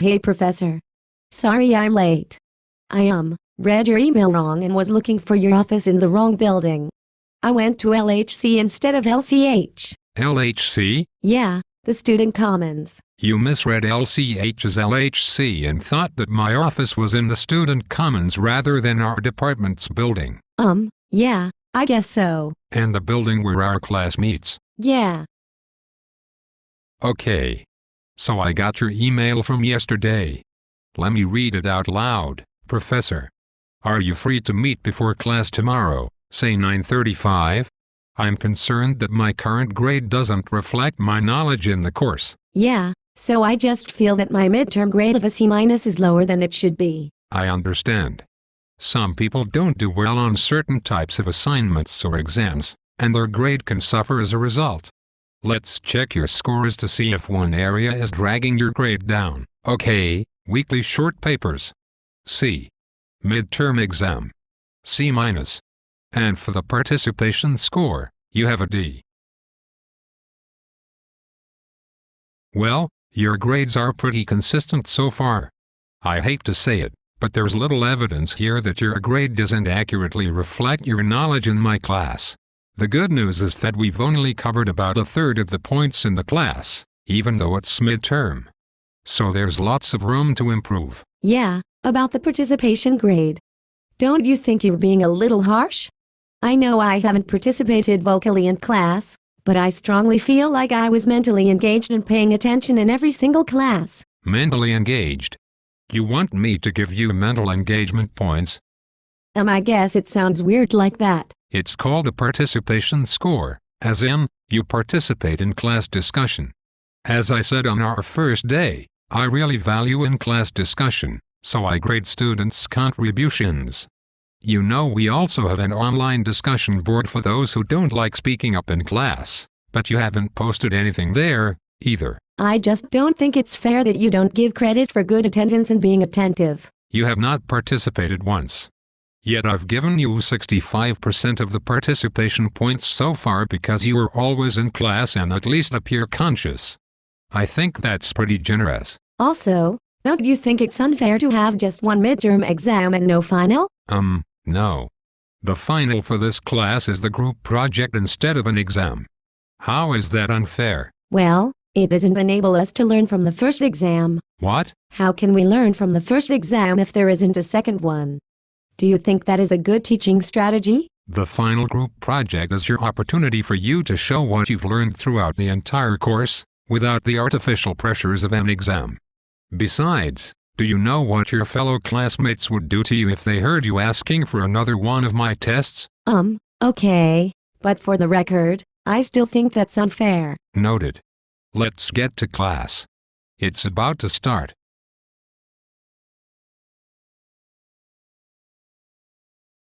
Hey professor. Sorry I'm late. I read your email wrong and was looking for your office in the wrong building. I went to LHC instead of LCH. LHC? Yeah, the Student Commons. You misread LCH as LHC and thought that my office was in the Student Commons rather than our department's building. Yeah, I guess so. And the building where our class meets. Yeah. Okay. So I got your email from yesterday. Let me read it out loud, Professor. Are you free to meet before class tomorrow, say 9:35? I'm concerned that my current grade doesn't reflect my knowledge in the course. Yeah, so I just feel that my midterm grade of a C- is lower than it should be. I understand. Some people don't do well on certain types of assignments or exams, and their grade can suffer as a result. Let's check your scores to see if one area is dragging your grade down. Okay, weekly short papers. C. Midterm exam. C-. And for the participation score, you have a D. Well, your grades are pretty consistent so far. I hate to say it, but there's little evidence here that your grade doesn't accurately reflect your knowledge in my class. The good news is that we've only covered about a third of the points in the class, even though it's midterm. So there's lots of room to improve. Yeah, about the participation grade. Don't you think you're being a little harsh? I know I haven't participated vocally in class, but I strongly feel like I was mentally engaged and paying attention in every single class. Mentally engaged? You want me to give you mental engagement points? I guess it sounds weird like that. It's called a participation score, as in, you participate in class discussion. As I said on our first day, I really value in-class discussion, so I grade students' contributions. You know, we also have an online discussion board for those who don't like speaking up in class, but you haven't posted anything there, either. I just don't think it's fair that you don't give credit for good attendance and being attentive. You have not participated once. Yet I've given you 65% of the participation points so far because you were always in class and at least appear conscious. I think that's pretty generous. Also, don't you think it's unfair to have just one midterm exam and no final? No. The final for this class is the group project instead of an exam. How is that unfair? Well, it doesn't enable us to learn from the first exam. What? How can we learn from the first exam if there isn't a second one? Do you think that is a good teaching strategy? The final group project is your opportunity for you to show what you've learned throughout the entire course, without the artificial pressures of an exam. Besides, do you know what your fellow classmates would do to you if they heard you asking for another one of my tests? Okay, but for the record, I still think that's unfair. Noted. Let's get to class. It's about to start.